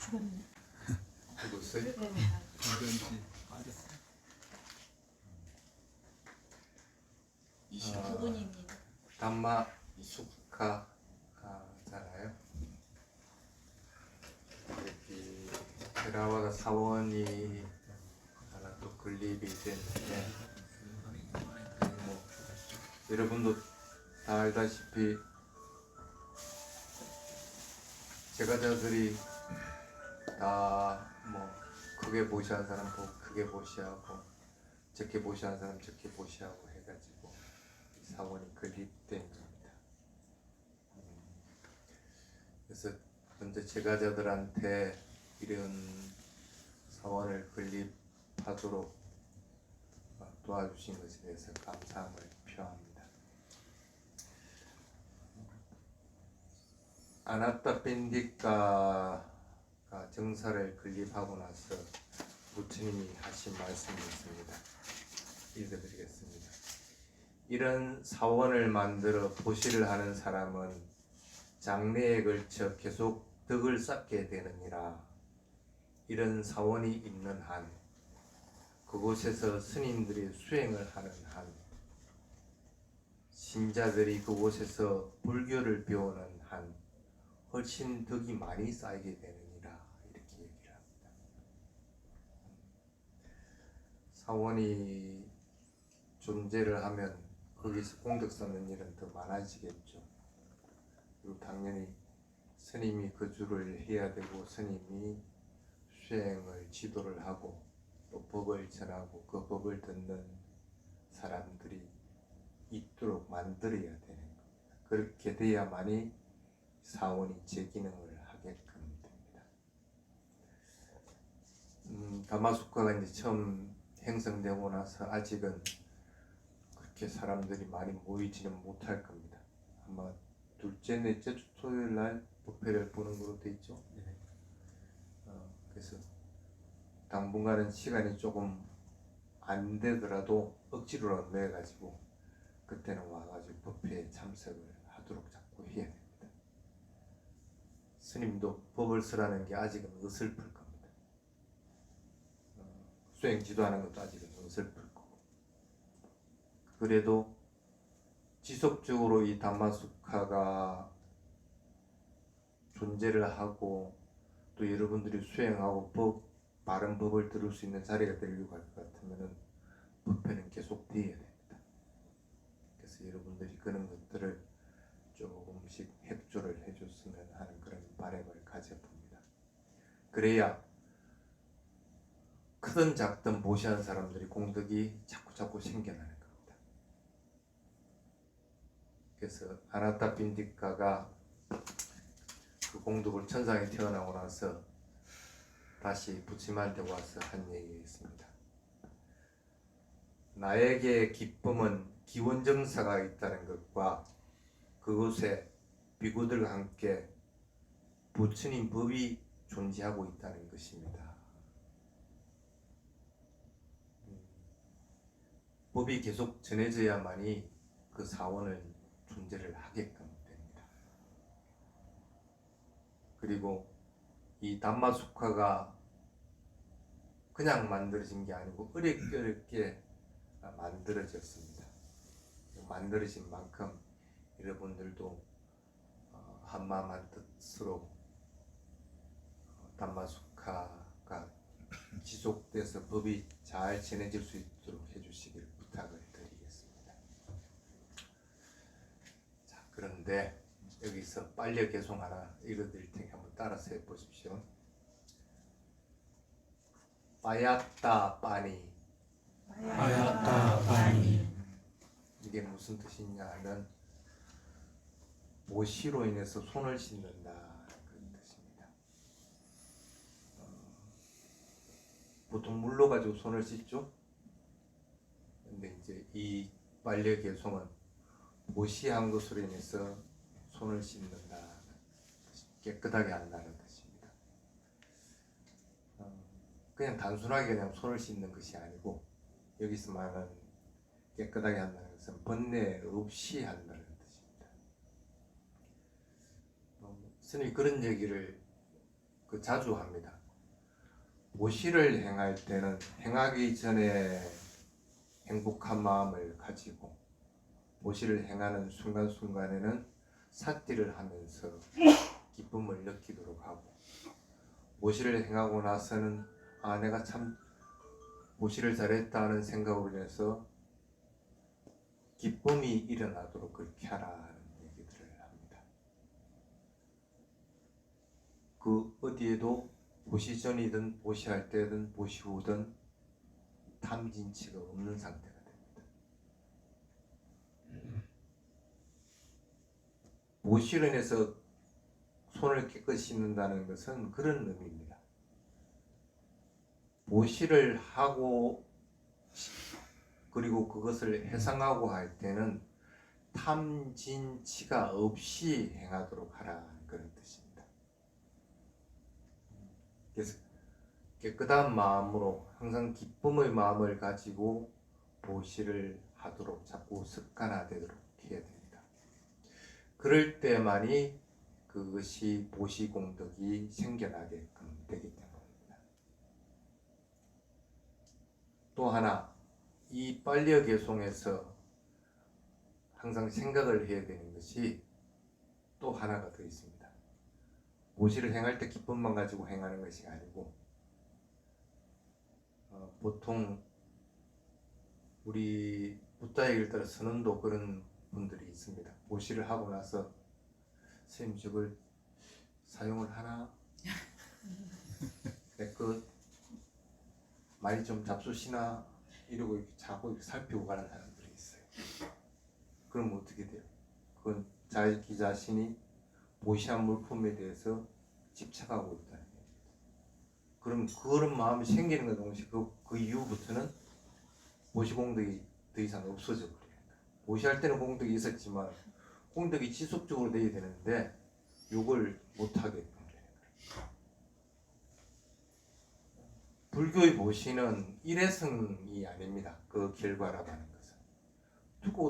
죽었네. 죽었어요? 네. 건전지 빠졌어. 29분입니다. 담마 수카잖아요. 여기 테라와다 사원이 하나 또 건립이 됐는데, 뭐 여러분도 다 알다시피 제가자들이 다 뭐 크게 보시한 사람 크게 보시하고 적게 보시한 사람 적게 보시하고 해가지고 이 사원이 건립된 겁니다. 그래서 먼저 제가자들한테 이런 사원을 건립하도록 도와주신 것에 대해서 감사함을 표합니다. 아나타 벤디카가 정사를 건립하고 나서 부처님이 하신 말씀이 있습니다. 읽어드리겠습니다. 이런 사원을 만들어 보시를 하는 사람은 장래에 걸쳐 계속 덕을 쌓게 되느니라. 이런 사원이 있는 한, 그곳에서 스님들이 수행을 하는 한, 신자들이 그곳에서 불교를 배우는 한 훨씬 덕이 많이 쌓이게 되느니라. 이렇게 얘기를 합니다. 사원이 존재를 하면 거기서 공덕 쌓는 일은 더 많아지겠죠. 그리고 당연히 스님이 거주를 해야 되고 스님이 수행을 지도를 하고 또 법을 전하고 그 법을 듣는 사람들이 있도록 만들어야 되는 겁니다. 그렇게 돼야만이 사원이 제 기능을 하게끔 됩니다. 다마수카가 이제 처음 형성되고 나서 아직은 그렇게 사람들이 많이 모이지는 못할 겁니다. 아마 둘째, 넷째 주 토요일 날 법회를 보는 걸로 돼 있죠. 그래서 당분간은 시간이 조금 안 되더라도 억지로라도 내가지고 그때는 와가지고 법회에 참석을 하도록 자꾸 해야 됩니다. 스님도 법을 쓰라는 게 아직은 어설플 겁니다. 수행 지도하는 것도 아직은 어설플 거고. 그래도 지속적으로 이 담마수카가 존재를 하고 또 여러분들이 수행하고 바른 법을 들을 수 있는 자리가 되려고 할 것 같으면은 법회는 계속 돼야 됩니다. 그래서 여러분들이 그런 것들을 조금씩 협조를 해줬으면 하는 그런 바람을 가져봅니다. 그래야 크든 작든 보시한 사람들이 공덕이 자꾸 생겨나는 겁니다. 그래서 아나타 빈디카가 그 공덕을 천상에 태어나고 나서 다시 부처님한테 와서 한 얘기가 있습니다. 나에게 기쁨은 기원정사가 있다는 것과 그곳에 비구들과 함께 부처님 법이 존재하고 있다는 것입니다. 법이 계속 전해져야만이 그 사원을 존재를 하게끔 됩니다. 그리고 이 담마수카가 그냥 만들어진 게 아니고 어렵게 만들어졌습니다. 만들어진 만큼 여러분들도 한마음 한뜻으로 담마수카가 지속돼서 법이 잘 전해질 수 있도록 해주시길 부탁을 드리겠습니다. 자, 그런데 여기서 빨려개송 하나 읽어드릴 테니 한번 따라서 해보십시오. 빠야따 빠니. 빠야따 빠니. 이게 무슨 뜻이냐면 모시로 인해서 손을 씻는다 그런 뜻입니다. 보통 물로 가지고 손을 씻죠. 근데 이제 이 반려개송은 모시한 것으로 인해서 손을 씻는다, 깨끗하게 한다는 뜻입니다. 그냥 단순하게 그냥 손을 씻는 것이 아니고 여기서 말하는 깨끗하게 한다는 것은 번뇌 없이 한다는 뜻입니다. 스님이 그런 얘기를 자주 합니다. 보시를 행할 때는 행하기 전에 행복한 마음을 가지고 보시를 행하는 순간순간에는 삿띠를 하면서 기쁨을 느끼도록 하고, 보시를 행하고 나서는 내가 참 보시를 잘했다는 생각으로 인해서 기쁨이 일어나도록 그렇게 하라는 얘기들을 합니다. 그 어디에도 보시 전이든 보시할 때든 보시 후든 탐진치가 없는 상태가 됩니다. 보시로 인해서 손을 깨끗이 씻는다는 것은 그런 의미입니다. 보시를 하고 그리고 그것을 해상하고 할 때는 탐진치가 없이 행하도록 하라는 그런 뜻입니다. 그래서 깨끗한 마음으로 항상 기쁨의 마음을 가지고 보시를 하도록 자꾸 습관화되도록 해야 됩니다. 그럴 때만이 그것이 보시 공덕이 생겨나게끔 되기 때문입니다. 또 하나, 이 빨려개송에서 항상 생각을 해야 되는 것이 또 하나가 더 있습니다. 보시를 행할 때 기쁨만 가지고 행하는 것이 아니고, 보통 우리 부타 얘기를 따라 선원도 그런 분들이 있습니다. 보시를 하고 나서 선생님 저걸 사용을 하나? 내 것 많이 좀 잡수시나? 이러고 이렇게 자꾸 이렇게 살피고 가는 사람들이 있어요. 그럼 어떻게 돼요? 그건 자기 자신이 보시한 물품에 대해서 집착하고 있다는 얘기입니다. 그럼 그런 마음이 생기는 것 동시에 그 이후부터는 보시 공덕이 더 이상 없어져 버려요. 보시할 때는 공덕이 있었지만 공덕이 지속적으로 돼야 되는데 이걸 못하게 돼요. 불교의 보시는 일회성이 아닙니다. 그 결과라고 하는 것은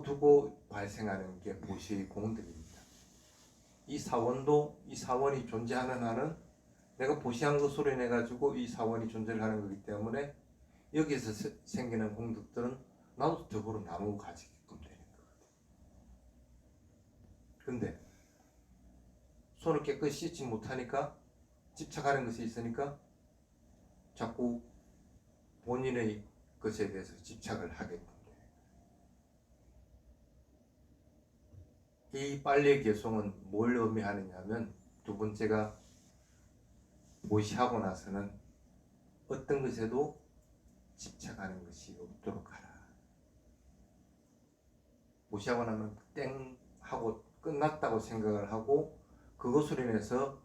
두고 발생하는 게 보시의 공덕입니다. 이 사원이 존재하는 한은 내가 보시한 것으로 인해 가지고 이 사원이 존재를 하는 거기 때문에 여기에서 생기는 공덕들은 나도 더불어 나누고 가지게끔 되는 거거든요. 근데 손을 깨끗이 씻지 못하니까 집착하는 것이 있으니까 자꾸 본인의 것에 대해서 집착을 하게끔 돼요. 이 빨래 개송은 뭘 의미하느냐면, 두 번째가 보시하고 나서는 어떤 것에도 집착하는 것이 없도록 하라. 보시하고 나면 땡 하고 끝났다고 생각을 하고 그것으로 인해서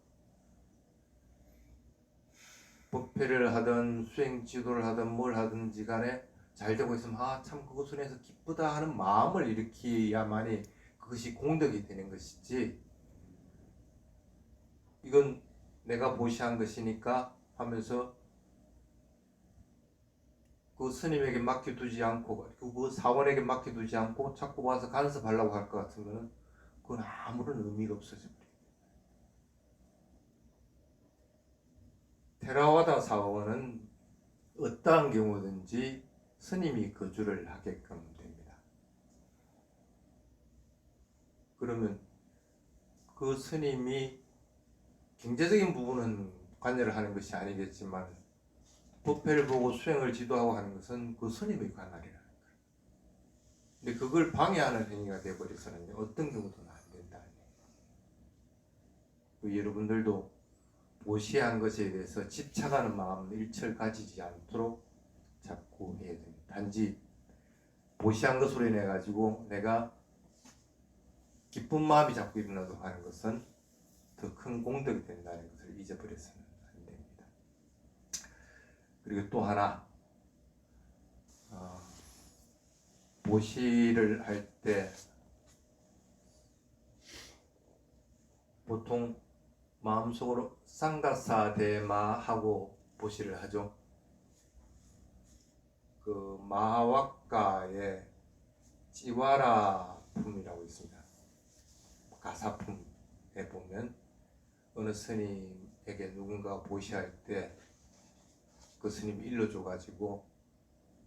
법회를 하든 수행 지도를 하든 뭘 하든지 간에 잘 되고 있으면 참 그것으로 인해서 기쁘다 하는 마음을 일으켜야만이 그것이 공덕이 되는 것이지, 이건 내가 보시한 것이니까 하면서 그 스님에게 맡겨두지 않고 그 사원에게 맡겨두지 않고 자꾸 와서 간섭하려고 할 것 같은 거는 그건 아무런 의미가 없어져 버려요. 테라와다 사원은 어떠한 경우든지 스님이 거주를 하게끔 됩니다. 그러면 그 스님이 경제적인 부분은 관여를 하는 것이 아니겠지만 법회를 보고 수행을 지도하고 하는 것은 그 스님의 관할이라는 거예요. 근데 그걸 방해하는 행위가 되어버려서는 어떤 경우도 안 된다는 거예요. 여러분들도 보시한 것에 대해서 집착하는 마음을 일철 가지지 않도록 자꾸 해야 됩니다. 단지 보시한 것으로 인해 가지고 내가 기쁜 마음이 자꾸 일어나도록 하는 것은 더 큰 공덕이 된다는 것을 잊어버려서는 안 됩니다. 그리고 또 하나, 보시를 할 때 보통 마음속으로 쌍다사대마 하고 보시를 하죠. 그 마하와카의 찌와라 품이라고 있습니다. 가사품에 보면 어느 스님 스님에게 누군가 보시할 때 그 스님이 일러줘가지고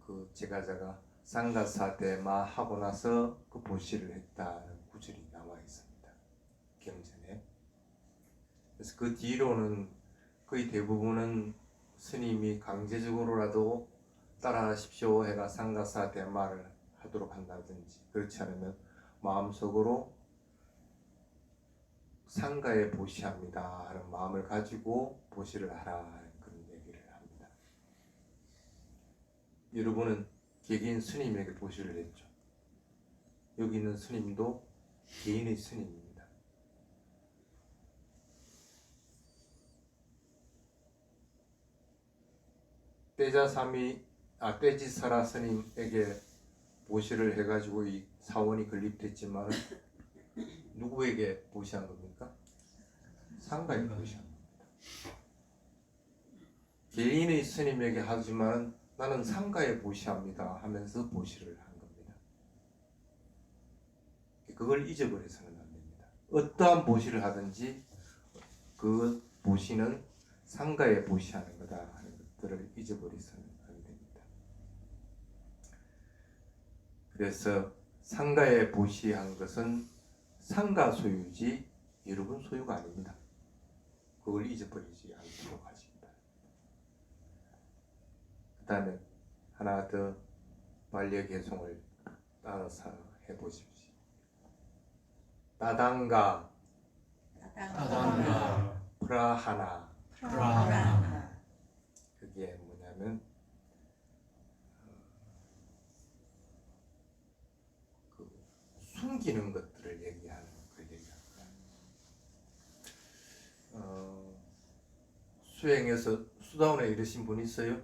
그 제가자가 상가사대마 하고 나서 그 보시를 했다는 구절이 나와 있습니다. 경전에. 그래서 그 뒤로는 거의 대부분은 스님이 강제적으로라도 따라하십시오 해가 상가사대마를 하도록 한다든지, 그렇지 않으면 마음속으로 상가에 보시합니다 하는 마음을 가지고 보시를 하라 하는 그런 얘기를 합니다. 여러분은 개개인 스님에게 보시를 했죠. 여기 있는 스님도 개인의 스님입니다. 떼지사라 스님에게 보시를 해가지고 이 사원이 건립됐지만 누구에게 보시한 겁니까? 상가에 보시한 겁니다. 개인의 스님에게 하지만 나는 상가에 보시합니다 하면서 보시를 한 겁니다. 그걸 잊어버려서는 안 됩니다. 어떠한 보시를 하든지 그 보시는 상가에 보시하는 거다 하는 것들을 잊어버려서는 안 됩니다. 그래서 상가에 보시한 것은 상가 소유지 여러분 소유가 아닙니다. 그걸 잊어버리지 않도록 하십니다. 그 다음에 하나 더 반려개송을 따라서 해보십시오. 따당가 프라하나. 그게 뭐냐면 그 숨기는 것들을 얘기하는 그 얘기합니다. 수행에서 수다원에 이르신 분 있어요?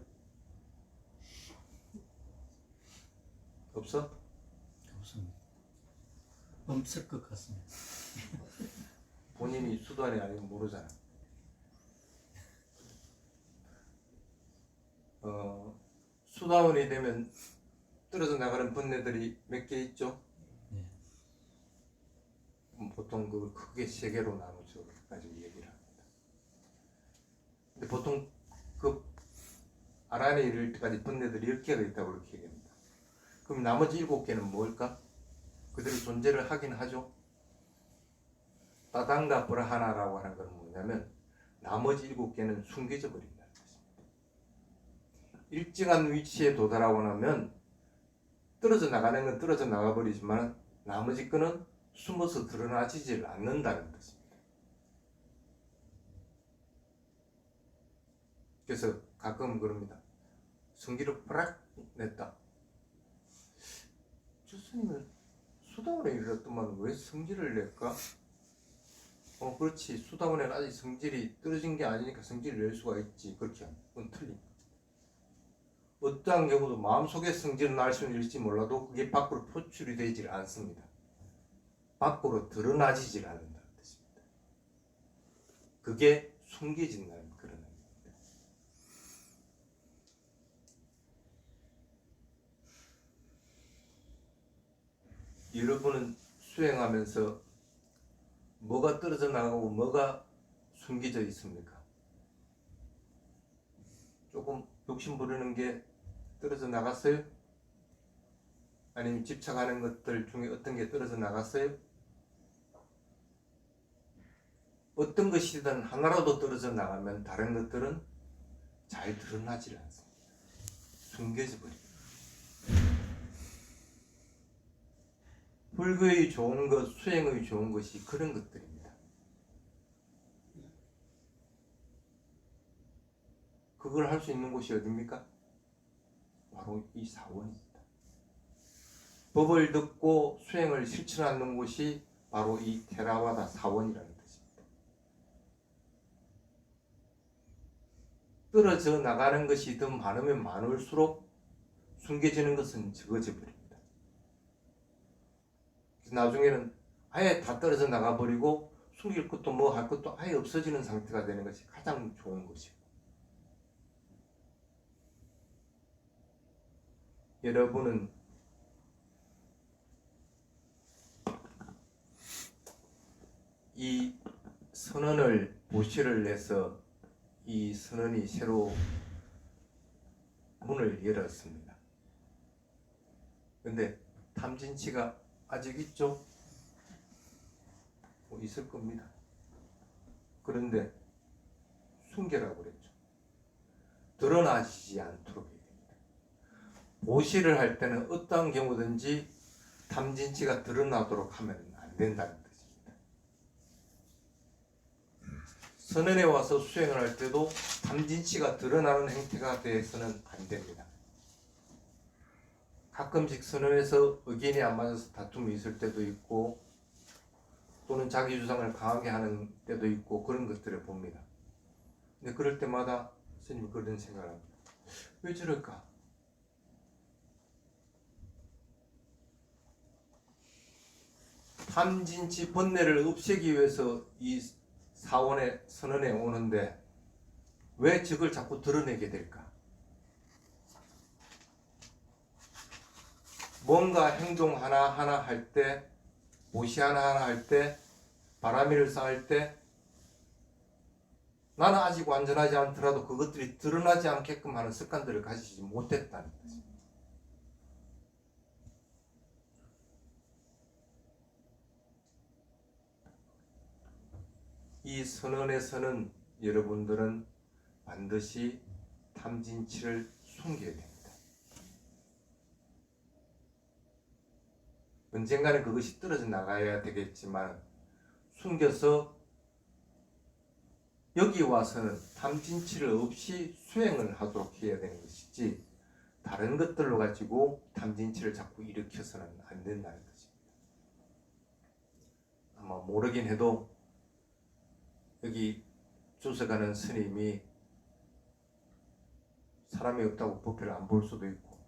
없어? 없습니다. 없을 것 같습니다. 본인이 수다원에 아니면 모르잖아. 수다원이 되면 떨어져 나가는 번뇌들이 몇 개 있죠? 네. 보통 그걸 크게 세 개로 나누죠. 가지고 얘기를 합니다. 근데 보통 그 아란에 이를 때까지 번뇌들이 10개가 있다고 그렇게 얘기합니다. 그럼 나머지 7개는 뭘까? 그들이 존재를 하긴 하죠. 따당가 브라하나라고 하는 건 뭐냐면 나머지 7개는 숨겨져 버린다는 것입니다. 일정한 위치에 도달하고 나면 떨어져 나가는 건 떨어져 나가 버리지만 나머지 거는 숨어서 드러나지질 않는다는 것입니다. 그래서 가끔 그럽니다. 성기를 뿌락 냈다. 저 스님은 수다원에 이르렀더만 왜 성질을 낼까? 그렇지. 수다원에는 아직 성질이 떨어진 게 아니니까 성질을 낼 수가 있지. 그렇게 하면 그건 틀립니다. 어떠한 경우도 마음속에 성질은 날 수는 있을지 몰라도 그게 밖으로 표출이 되질 않습니다. 밖으로 드러나지질 않는다는 뜻입니다. 그게 숨겨진다는 그런 의미입니다. 여러분은 수행하면서 뭐가 떨어져 나가고 뭐가 숨겨져 있습니까? 조금 욕심 부리는 게 떨어져 나갔어요? 아니면 집착하는 것들 중에 어떤 게 떨어져 나갔어요? 어떤 것이든 하나라도 떨어져 나가면 다른 것들은 잘 드러나질 않습니다. 숨겨져 버립니다. 불교의 좋은 것, 수행의 좋은 것이 그런 것들입니다. 그걸 할 수 있는 곳이 어디입니까? 바로 이 사원입니다. 법을 듣고 수행을 실천하는 곳이 바로 이 테라와다 사원이라는 뜻입니다. 떨어져 나가는 것이 더 많으면 많을수록 숨겨지는 것은 적어져 버립니다. 나중에는 아예 다 떨어져 나가버리고 숨길 것도 뭐 할 것도 아예 없어지는 상태가 되는 것이 가장 좋은 것이고, 여러분은 이 선언을 보시를 내서 이 선언이 새로 문을 열었습니다. 근데 탐진치가 아직 있죠? 있을 겁니다. 그런데 숨겨라고 그랬죠. 드러나지 않도록 해야 됩니다. 보시를 할 때는 어떠한 경우든지 탐진치가 드러나도록 하면 안 된다는 뜻입니다. 선언에 와서 수행을 할 때도 탐진치가 드러나는 행태가 돼서는 안 됩니다. 가끔씩 선언에서 의견이 안 맞아서 다툼이 있을 때도 있고 또는 자기 주장을 강하게 하는 때도 있고 그런 것들을 봅니다. 근데 그럴 때마다 스님이 그런 생각을 합니다. 왜 저럴까? 탐진치 번뇌를 없애기 위해서 이 사원의 선언에 오는데 왜 저걸 자꾸 드러내게 될까? 뭔가 행동 하나하나 할 때, 모시 하나하나 할 때, 바라미를 쌓을 때 나는 아직 완전하지 않더라도 그것들이 드러나지 않게끔 하는 습관들을 가지지 못했다는 것입니다. 이 선언에서는 여러분들은 반드시 탐진치를 숨겨야 됩니다. 언젠가는 그것이 떨어져 나가야 되겠지만 숨겨서 여기 와서는 탐진치를 없이 수행을 하도록 해야 되는 것이지 다른 것들로 가지고 탐진치를 자꾸 일으켜서는 안 된다는 것입니다. 아마 모르긴 해도 여기 주석하는 스님이 사람이 없다고 법회를 안 볼 수도 있고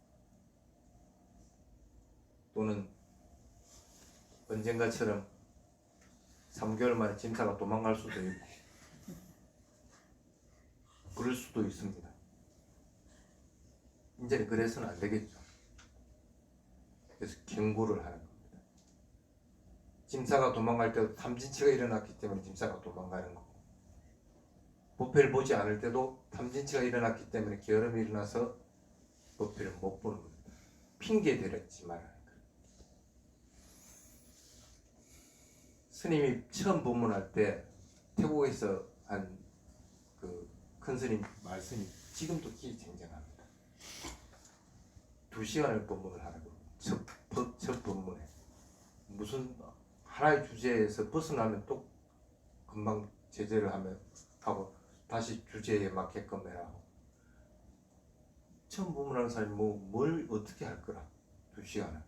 또는 언젠가처럼 3개월 만에 짐사가 도망갈 수도 있고 그럴 수도 있습니다. 이제는 그래서는 안 되겠죠. 그래서 경고를 하는 겁니다. 짐사가 도망갈 때도 탐진치가 일어났기 때문에 짐사가 도망가는 거고 법회를 보지 않을 때도 탐진치가 일어났기 때문에 게으름이 일어나서 법회를 못 보는 겁니다. 핑계 대렸지 말아요. 스님이 처음 법문할 때 태국에서 한 그 큰 스님 말씀이 지금도 기억쟁쟁합니다. 2시간을 법문을 하라고 첫 법문에 무슨 하나의 주제에서 벗어나면 또 금방 제재를 하고 다시 주제에 맞게끔 해라. 처음 법문하는 사람이 뭘 어떻게 할 거라. 2시간을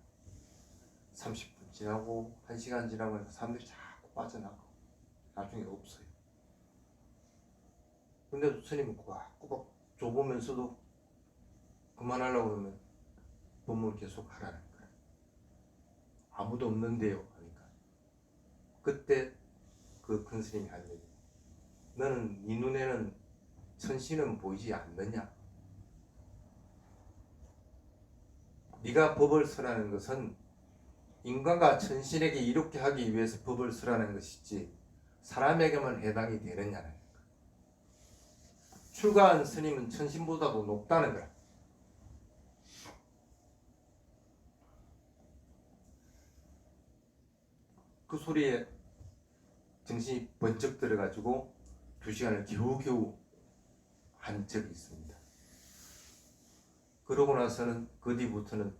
30분 지나고 1시간 지나고 사람들이 자꾸 빠져나가고 나중에 없어요. 근데 스님은 꼬박꼬박 줘보면서도 그만하려고 그러면 법문을 계속 하라는 거예요. 아무도 없는데요 하니까 그때 그 큰 스님이 한 얘기, 너는 네 눈에는 천신은 보이지 않느냐? 네가 법을 설하는 것은 인간과 천신에게 이롭게 하기 위해서 법을 설하는 것이지 사람에게만 해당이 되느냐는 거야. 출가한 스님은 천신보다도 높다는 거야. 그 소리에 정신이 번쩍 들어가지고 2시간을 겨우겨우 한 적이 있습니다. 그러고 나서는 그 뒤부터는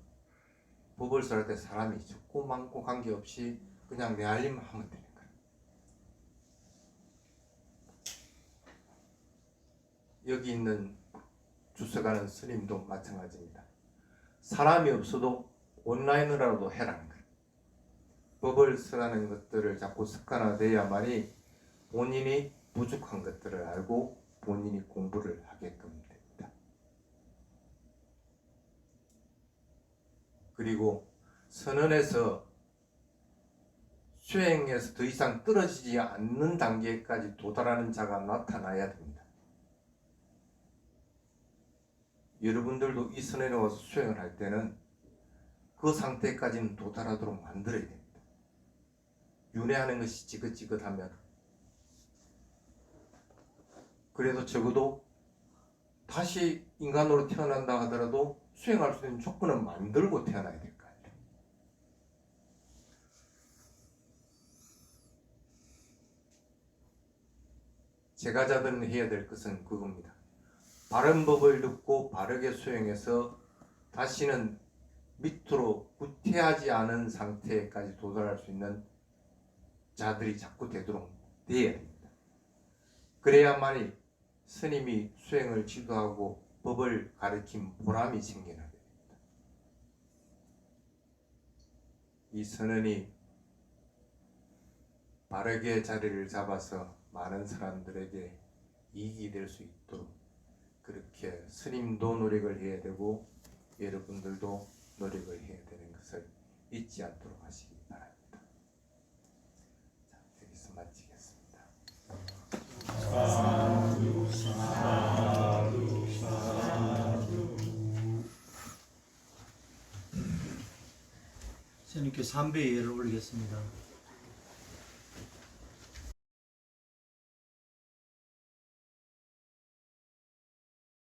법을 설할 때 사람이 적고 많고 관계없이 그냥 내알림 하면 되는 거예요. 여기 있는 주석하는 스님도 마찬가지입니다. 사람이 없어도 온라인으로라도 해라는 거예요. 법을 설하는 것들을 자꾸 습관화돼야만이 본인이 부족한 것들을 알고 본인이 공부를 하게끔 됩니다. 그리고 선언에서 수행에서 더 이상 떨어지지 않는 단계까지 도달하는 자가 나타나야 됩니다. 여러분들도 이 선언에 와서 수행을 할 때는 그 상태까지는 도달하도록 만들어야 됩니다. 윤회하는 것이 지긋지긋하면 그래도 적어도 다시 인간으로 태어난다 하더라도 수행할 수 있는 조건을 만들고 태어나야 될 거 아니에요. 제가자들은 해야 될 것은 그겁니다. 바른 법을 듣고 바르게 수행해서 다시는 밑으로 후퇴하지 않은 상태까지 도달할 수 있는 자들이 자꾸 되도록 되어야 됩니다. 그래야만이 스님이 수행을 지도하고 법을 가르친 보람이 생겨나게 됩니다. 이 선언이 바르게 자리를 잡아서 많은 사람들에게 이익이 될 수 있도록 그렇게 스님도 노력을 해야 되고 여러분들도 노력을 해야 되는 것을 잊지 않도록 하시기 바랍니다. 자, 여기서 마치겠습니다. 사두 사두 사두. 스님께 3배의 예를 올리겠습니다.